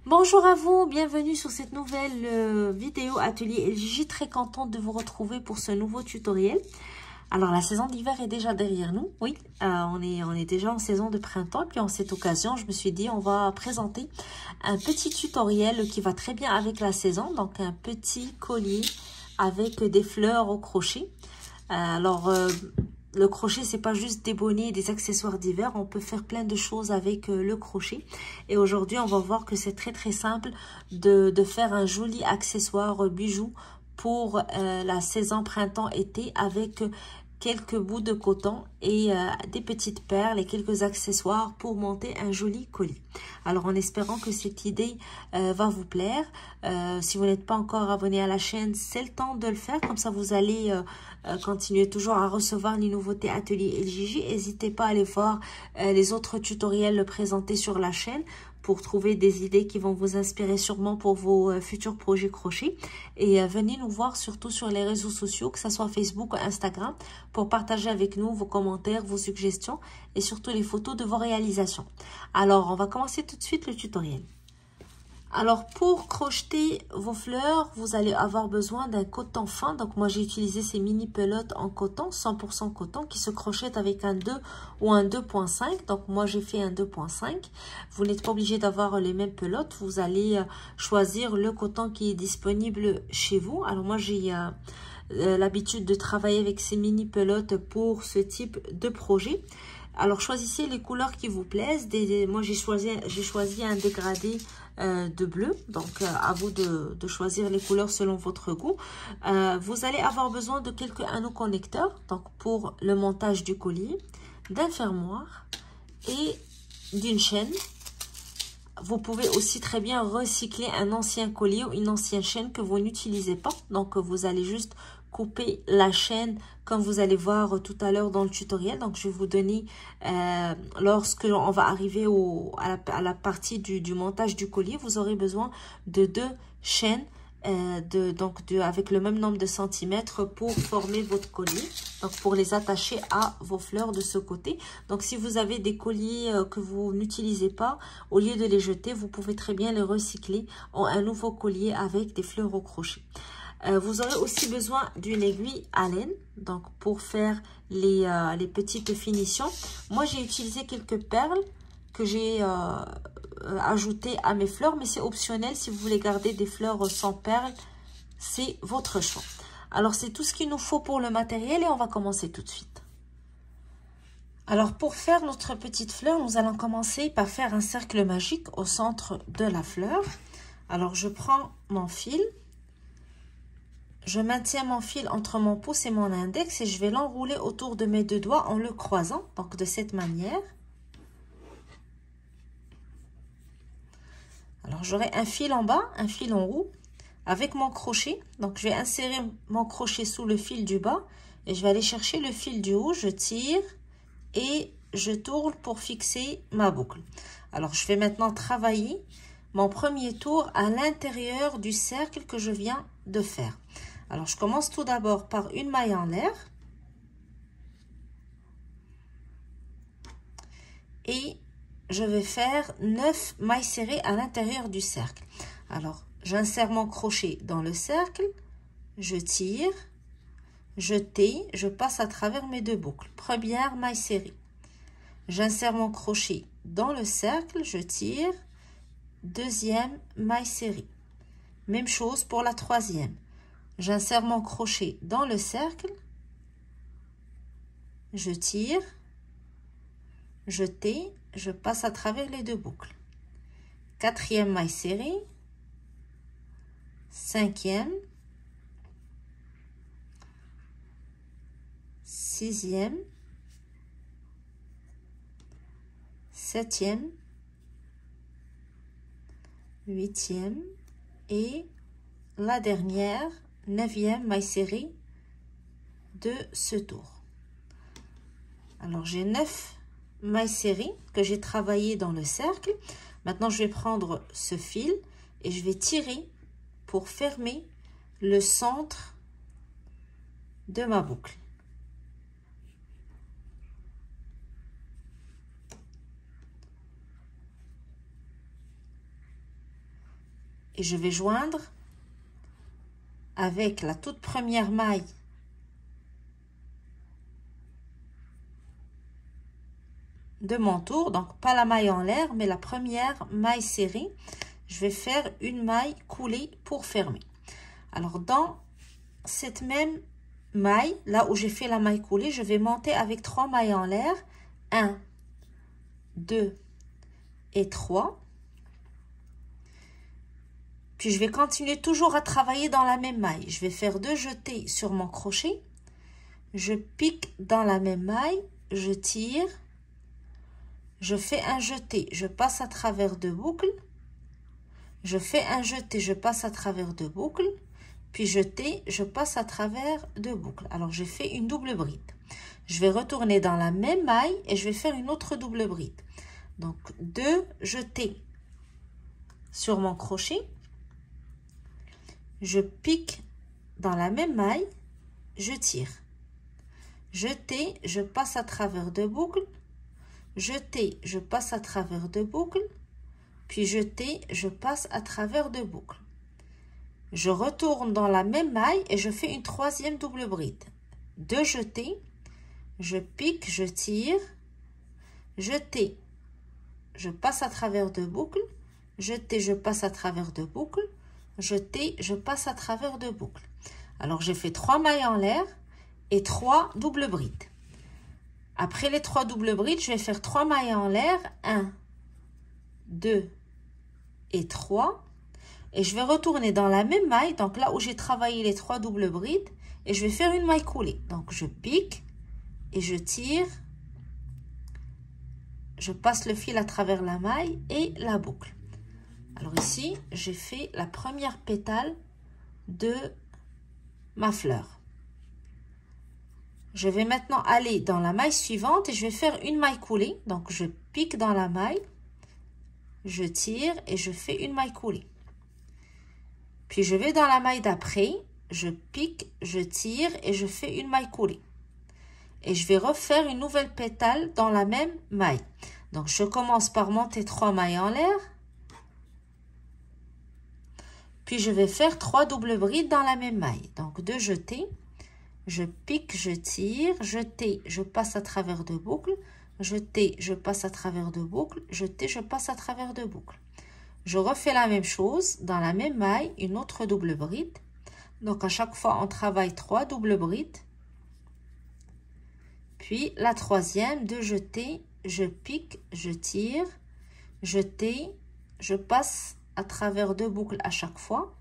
Bonjour à vous, bienvenue sur cette nouvelle vidéo atelier LGJ. Très contente de vous retrouver pour ce nouveau tutoriel. Alors la saison d'hiver est déjà derrière nous, oui, on est déjà en saison de printemps. Puis en cette occasion, je me suis dit on va présenter un petit tutoriel qui va très bien avec la saison. Donc un petit collier avec des fleurs au crochet. Le crochet, c'est pas juste des bonnets et des accessoires d'hiver. On peut faire plein de choses avec le crochet. Et aujourd'hui, on va voir que c'est très simple de faire un joli accessoire bijou pour la saison printemps-été avec quelques bouts de coton et des petites perles et quelques accessoires pour monter un joli collier. Alors en espérant que cette idée va vous plaire. Si vous n'êtes pas encore abonné à la chaîne, c'est le temps de le faire. Comme ça, vous allez continuer toujours à recevoir les nouveautés atelier LGJ. N'hésitez pas à aller voir les autres tutoriels présentés sur la chaîne pour trouver des idées qui vont vous inspirer sûrement pour vos futurs projets crochet. Et venez nous voir surtout sur les réseaux sociaux, que ce soit Facebook ou Instagram, pour partager avec nous vos commentaires, vos suggestions et surtout les photos de vos réalisations. Alors, on va commencer tout de suite le tutoriel. Alors, pour crocheter vos fleurs, vous allez avoir besoin d'un coton fin. Donc, moi, j'ai utilisé ces mini pelotes en coton, 100% coton, qui se crochettent avec un 2 ou un 2.5. Donc, moi, j'ai fait un 2.5. Vous n'êtes pas obligé d'avoir les mêmes pelotes. Vous allez choisir le coton qui est disponible chez vous. Alors, moi, j'ai l'habitude de travailler avec ces mini pelotes pour ce type de projet. Alors, choisissez les couleurs qui vous plaisent. Moi, j'ai choisi un dégradé de bleu. Donc, à vous de choisir les couleurs selon votre goût. Vous allez avoir besoin de quelques anneaux connecteurs. Donc, pour le montage du collier, d'un fermoir et d'une chaîne. Vous pouvez aussi très bien recycler un ancien collier ou une ancienne chaîne que vous n'utilisez pas. Donc, vous allez juste couper la chaîne comme vous allez voir tout à l'heure dans le tutoriel. Donc, je vais vous donner, lorsque on va arriver à la partie du montage du collier, vous aurez besoin de 2 chaînes avec le même nombre de centimètres pour former votre collier. Donc, pour les attacher à vos fleurs de ce côté. Donc, si vous avez des colliers que vous n'utilisez pas, au lieu de les jeter, vous pouvez très bien les recycler en un nouveau collier avec des fleurs au crochet. Vous aurez aussi besoin d'une aiguille à laine, donc pour faire les petites finitions. Moi, j'ai utilisé quelques perles que j'ai ajoutées à mes fleurs, mais c'est optionnel. Si vous voulez garder des fleurs sans perles, c'est votre choix. Alors, c'est tout ce qu'il nous faut pour le matériel et on va commencer tout de suite. Alors, pour faire notre petite fleur, nous allons commencer par faire un cercle magique au centre de la fleur. Alors, je prends mon fil. Je maintiens mon fil entre mon pouce et mon index et je vais l'enrouler autour de mes 2 doigts en le croisant, donc de cette manière. Alors, j'aurai un fil en bas, un fil en haut avec mon crochet. Donc, je vais insérer mon crochet sous le fil du bas et je vais aller chercher le fil du haut. Je tire et je tourne pour fixer ma boucle. Alors, je vais maintenant travailler mon premier tour à l'intérieur du cercle que je viens de faire. Alors, je commence tout d'abord par une maille en l'air. Et je vais faire 9 mailles serrées à l'intérieur du cercle. Alors, j'insère mon crochet dans le cercle. Je tire. Je tais. Je passe à travers mes 2 boucles. Première maille serrée. J'insère mon crochet dans le cercle. Je tire. Deuxième maille serrée. Même chose pour la troisième. J'insère mon crochet dans le cercle, je tire, je tais, je passe à travers les 2 boucles. Quatrième maille serrée, cinquième, sixième, septième, huitième et la dernière, 9e maille serrée de ce tour. Alors, j'ai 9 mailles serrées que j'ai travaillées dans le cercle. Maintenant, je vais prendre ce fil et je vais tirer pour fermer le centre de ma boucle. et je vais joindre avec la toute première maille de mon tour, donc pas la maille en l'air, mais la première maille serrée. Je vais faire une maille coulée pour fermer. Alors, dans cette même maille, là où j'ai fait la maille coulée, je vais monter avec 3 mailles en l'air. 1, 2 et 3. Puis, je vais continuer toujours à travailler dans la même maille. Je vais faire 2 jetés sur mon crochet. Je pique dans la même maille, je tire. Je fais un jeté, je passe à travers 2 boucles. Je fais un jeté, je passe à travers 2 boucles. Puis jeté, je passe à travers 2 boucles. Alors, j'ai fait une double bride. Je vais retourner dans la même maille et je vais faire une autre double bride. Donc, 2 jetés sur mon crochet. Je pique dans la même maille, je tire. Jeté, je passe à travers 2 boucles. Jeté, je passe à travers 2 boucles. Puis jeté, je passe à travers 2 boucles. Je retourne dans la même maille et je fais une 3e double bride. 2 jetés, je pique, je tire, jeté, je passe à travers 2 boucles, jeté, je passe à travers 2 boucles, jeté, je passe à travers 2 boucles. Alors, j'ai fait 3 mailles en l'air et 3 doubles brides. Après les 3 doubles brides, je vais faire 3 mailles en l'air, 1, 2 et 3. Et je vais retourner dans la même maille, donc là où j'ai travaillé les 3 doubles brides, et je vais faire une maille coulée. Donc, je pique et je tire. Je passe le fil à travers la maille et la boucle. Alors ici, j'ai fait la première pétale de ma fleur. Je vais maintenant aller dans la maille suivante et je vais faire une maille coulée. Donc, je pique dans la maille, je tire et je fais une maille coulée. Puis, je vais dans la maille d'après, je pique, je tire et je fais une maille coulée. Et je vais refaire une nouvelle pétale dans la même maille. Donc, je commence par monter 3 mailles en l'air. Puis, je vais faire 3 doubles brides dans la même maille. Donc, 2 jetés. Je pique, je tire, jeté, je passe à travers 2 boucles. Jeté, je passe à travers 2 boucles. Jeté, je passe à travers 2 boucles. Je refais la même chose dans la même maille, une autre double bride. Donc, à chaque fois, on travaille 3 doubles brides. Puis, la 3e, 2 jetés, je pique, je tire, jeté, je passe à travers 2 boucles à chaque fois.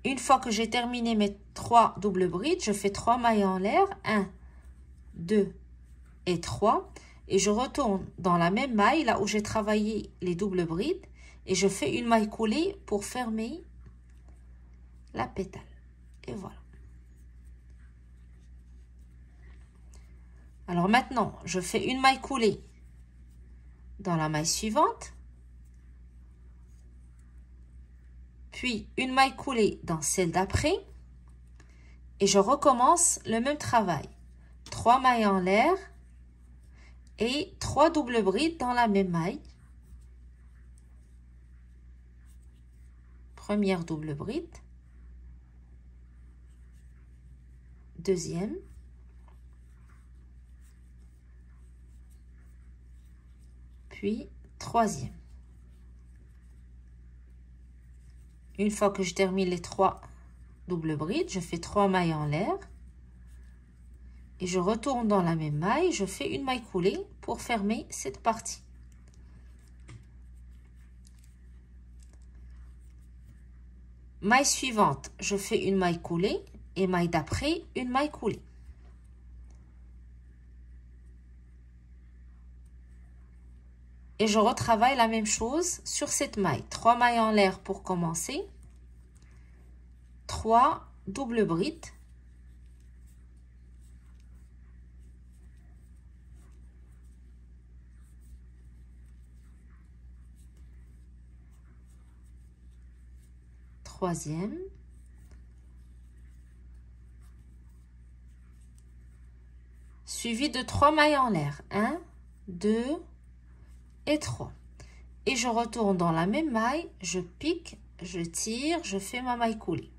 Une fois que j'ai terminé mes 3 doubles brides, je fais 3 mailles en l'air, 1, 2 et 3. Et je retourne dans la même maille, là où j'ai travaillé les doubles brides. Et je fais une maille coulée pour fermer la pétale. Et voilà. Alors maintenant, je fais une maille coulée dans la maille suivante. Puis une maille coulée dans celle d'après. Et je recommence le même travail. 3 mailles en l'air. Et 3 doubles brides dans la même maille. Première double bride. Deuxième. Puis troisième. Une fois que je termine les 3 doubles brides, je fais 3 mailles en l'air. Et je retourne dans la même maille, je fais une maille coulée pour fermer cette partie. Maille suivante, je fais une maille coulée et maille d'après, une maille coulée. Et je retravaille la même chose sur cette maille. 3 mailles en l'air pour commencer. 3 doubles brides. Troisième. Suivi de 3 mailles en l'air. 1, 2 et 3. Et je retourne dans la même maille, je pique, je tire, je fais ma maille coulée.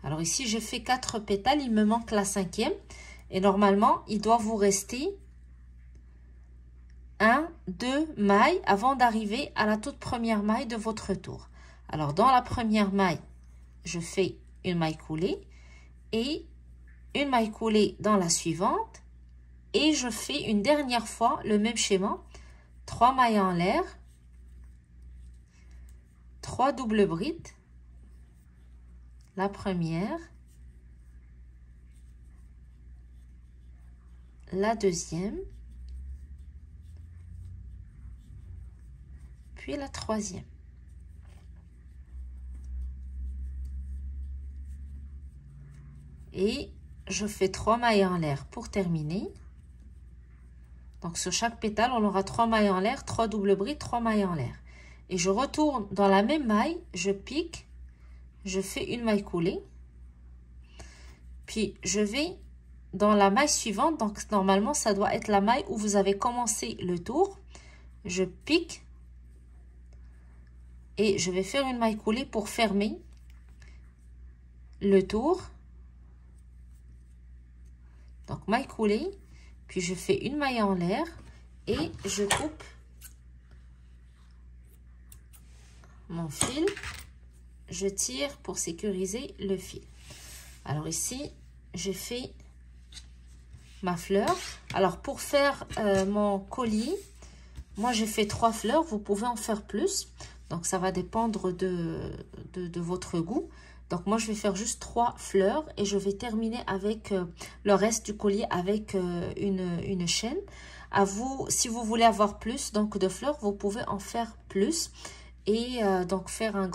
Alors ici, j'ai fait 4 pétales, il me manque la 5e. Et normalement, il doit vous rester 1, 2 mailles avant d'arriver à la toute première maille de votre tour. Alors, dans la première maille, je fais une maille coulée et une maille coulée dans la suivante. Et je fais une dernière fois le même schéma. 3 mailles en l'air, 3 doubles brides. La première, la deuxième, puis la troisième. Et je fais 3 mailles en l'air pour terminer. Donc sur chaque pétale, on aura 3 mailles en l'air, 3 doubles brides, 3 mailles en l'air. Et je retourne dans la même maille, je pique, je fais une maille coulée. Puis je vais dans la maille suivante, donc normalement ça doit être la maille où vous avez commencé le tour. Je pique et je vais faire une maille coulée pour fermer le tour. Donc maille coulée, puis je fais une maille en l'air et je coupe mon fil. Je tire pour sécuriser le fil. Alors ici, j'ai fait ma fleur. Alors pour faire mon collier, moi j'ai fait 3 fleurs, vous pouvez en faire plus. Donc ça va dépendre de votre goût. Donc moi je vais faire juste 3 fleurs et je vais terminer avec le reste du collier avec une chaîne. À vous, si vous voulez avoir plus donc de fleurs, vous pouvez en faire plus. Et donc faire un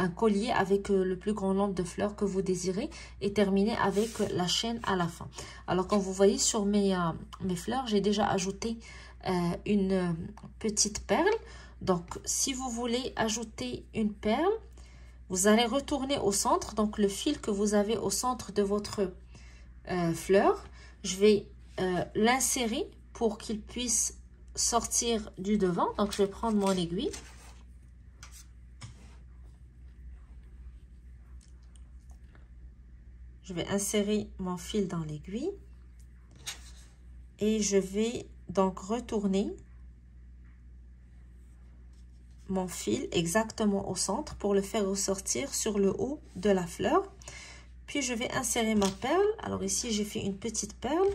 collier avec le plus grand nombre de fleurs que vous désirez et terminer avec la chaîne à la fin. Alors quand vous voyez sur mes fleurs, j'ai déjà ajouté une petite perle. Donc si vous voulez ajouter une perle, vous allez retourner au centre. Donc le fil que vous avez au centre de votre fleur, je vais l'insérer pour qu'il puisse sortir du devant. Donc je vais prendre mon aiguille. Je vais insérer mon fil dans l'aiguille. Et je vais donc retourner mon fil exactement au centre pour le faire ressortir sur le haut de la fleur. Puis je vais insérer ma perle. Alors ici j'ai fait une petite perle.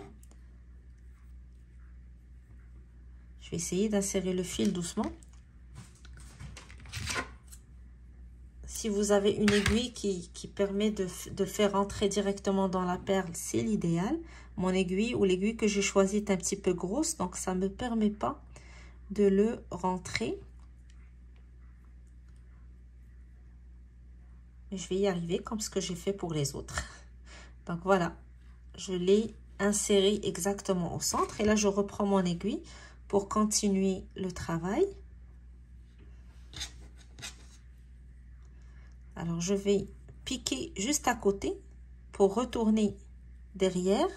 Je vais essayer d'insérer le fil doucement. Si vous avez une aiguille qui permet de faire entrer directement dans la perle, c'est l'idéal. Mon aiguille ou l'aiguille que j'ai choisie est un petit peu grosse, donc ça ne me permet pas de le rentrer. Mais je vais y arriver comme ce que j'ai fait pour les autres. Donc voilà, je l'ai inséré exactement au centre. Et là, je reprends mon aiguille pour continuer le travail. Alors, je vais piquer juste à côté pour retourner derrière.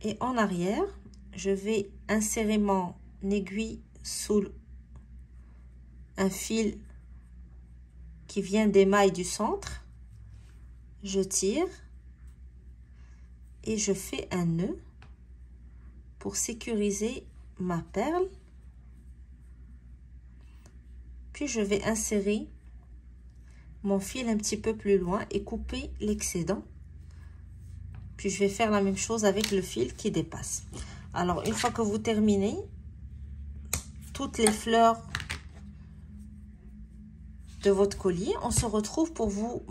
Et en arrière, je vais insérer mon aiguille sous un fil qui vient des mailles du centre. Je tire et je fais un nœud pour sécuriser ma perle. Puis je vais insérer mon fil un petit peu plus loin et couper l'excédent. Puis je vais faire la même chose avec le fil qui dépasse. Alors une fois que vous terminez toutes les fleurs de votre collier, on se retrouve pour vous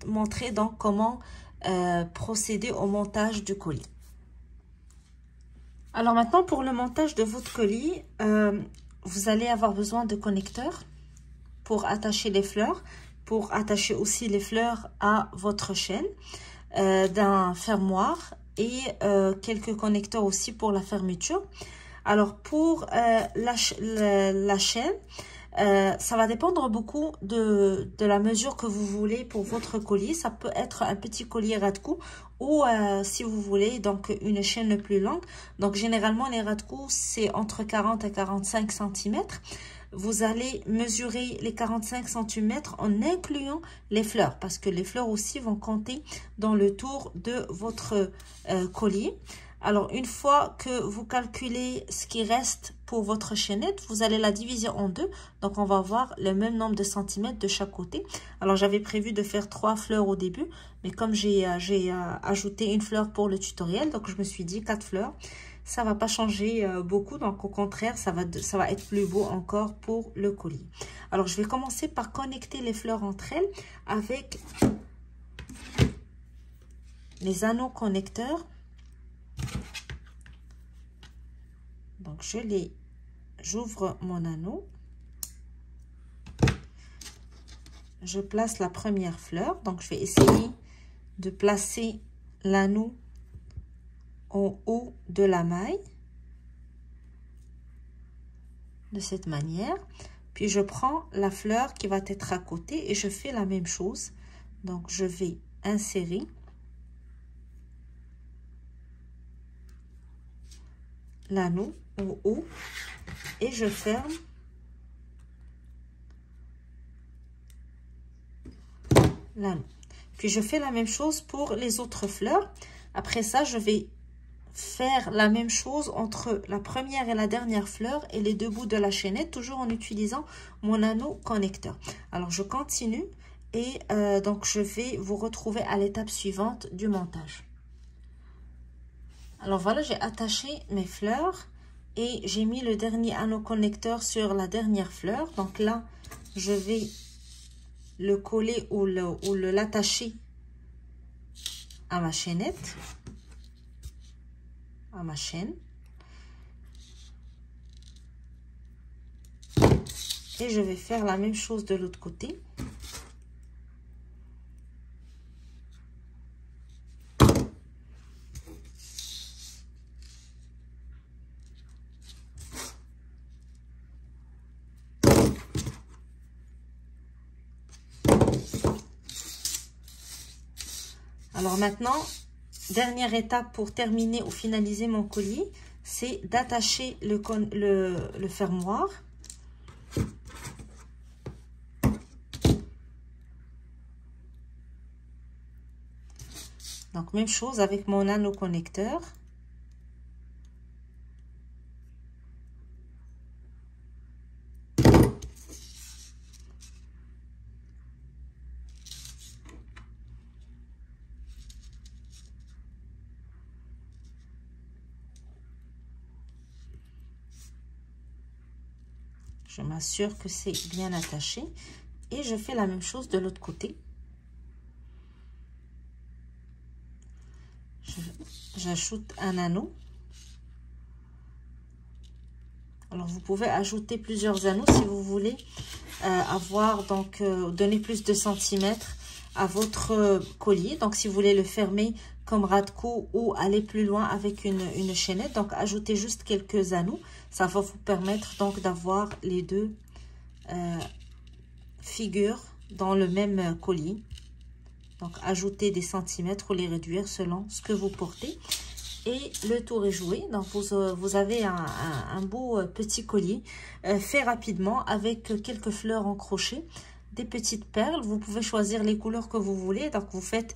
montrer donc comment procéder au montage du collier. Alors maintenant pour le montage de votre collier, vous allez avoir besoin de connecteurs pour attacher les fleurs, pour attacher aussi les fleurs à votre chaîne, d'un fermoir et quelques connecteurs aussi pour la fermeture. Alors pour la chaîne, Ça va dépendre beaucoup de la mesure que vous voulez pour votre collier. Ça peut être un petit collier ras de cou ou si vous voulez donc une chaîne plus longue. Donc généralement les ras de cou c'est entre 40 et 45 cm. Vous allez mesurer les 45 cm en incluant les fleurs parce que les fleurs aussi vont compter dans le tour de votre collier. Alors, une fois que vous calculez ce qui reste pour votre chaînette, vous allez la diviser en deux. Donc, on va avoir le même nombre de centimètres de chaque côté. Alors, j'avais prévu de faire 3 fleurs au début, mais comme j'ai ajouté une fleur pour le tutoriel, donc je me suis dit 4 fleurs. Ça va pas changer beaucoup, donc au contraire, ça va être plus beau encore pour le collier. Alors, je vais commencer par connecter les fleurs entre elles avec les anneaux connecteurs. Donc, j'ouvre mon anneau. Je place la première fleur. Donc, je vais essayer de placer l'anneau en haut de la maille. De cette manière. Puis, je prends la fleur qui va être à côté et je fais la même chose. Donc, je vais insérer l'anneau au haut et je ferme l'anneau. Puis je fais la même chose pour les autres fleurs. Après ça, je vais faire la même chose entre la première et la dernière fleur et les deux bouts de la chaînette, toujours en utilisant mon anneau connecteur. Alors je continue et donc je vais vous retrouver à l'étape suivante du montage. Alors voilà, j'ai attaché mes fleurs et j'ai mis le dernier anneau connecteur sur la dernière fleur. Donc là, je vais le coller ou l'attacher à ma chaînette, à ma chaîne. Et je vais faire la même chose de l'autre côté. Alors maintenant, dernière étape pour terminer ou finaliser mon collier, c'est d'attacher le fermoir. Donc même chose avec mon anneau connecteur. Je m'assure que c'est bien attaché et je fais la même chose de l'autre côté. J'ajoute un anneau. Alors vous pouvez ajouter plusieurs anneaux si vous voulez avoir donc donner plus de centimètres à votre collier. Donc si vous voulez le fermer comme ras de cou ou aller plus loin avec une chaînette, donc ajoutez juste quelques anneaux. Ça va vous permettre donc d'avoir les deux figures dans le même collier. Donc ajouter des centimètres ou les réduire selon ce que vous portez. Et le tour est joué. Donc vous avez un beau petit collier fait rapidement avec quelques fleurs en crochet, des petites perles. Vous pouvez choisir les couleurs que vous voulez. Donc vous faites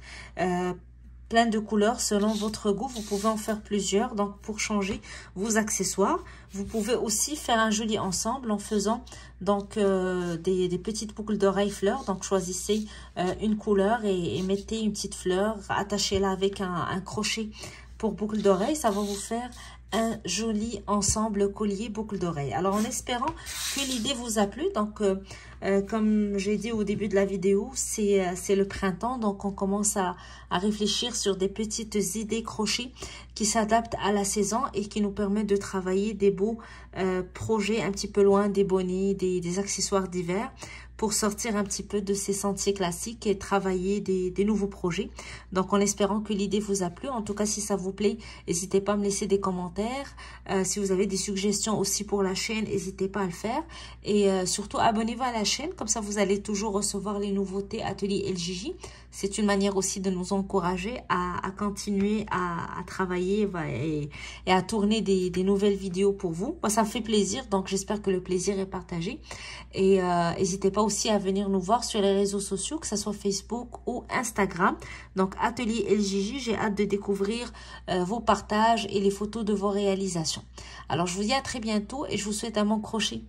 plein de couleurs selon votre goût. Vous pouvez en faire plusieurs donc pour changer vos accessoires. Vous pouvez aussi faire un joli ensemble en faisant donc des petites boucles d'oreilles fleurs. Donc choisissez une couleur et mettez une petite fleur, attachez-la avec un crochet pour boucle d'oreille. Ça va vous faire un joli ensemble collier boucle d'oreille. Alors en espérant que l'idée vous a plu, donc comme j'ai dit au début de la vidéo, c'est le printemps, donc on commence à réfléchir sur des petites idées crochet qui s'adaptent à la saison et qui nous permettent de travailler des beaux projets un petit peu loin des bonnets, des accessoires d'hiver pour sortir un petit peu de ces sentiers classiques et travailler des nouveaux projets. Donc, en espérant que l'idée vous a plu. En tout cas, si ça vous plaît, n'hésitez pas à me laisser des commentaires. Si vous avez des suggestions aussi pour la chaîne, n'hésitez pas à le faire. Et surtout, abonnez-vous à la chaîne. Comme ça, vous allez toujours recevoir les nouveautés Atelier LJJ. C'est une manière aussi de nous encourager à continuer à travailler et à tourner des nouvelles vidéos pour vous. Moi, ça me fait plaisir. Donc, j'espère que le plaisir est partagé. Et n'hésitez pas aussi à venir nous voir sur les réseaux sociaux, que ce soit Facebook ou Instagram. Donc, Atelier LJJ, j'ai hâte de découvrir vos partages et les photos de vos réalisations. Alors, je vous dis à très bientôt et je vous souhaite un bon crochet.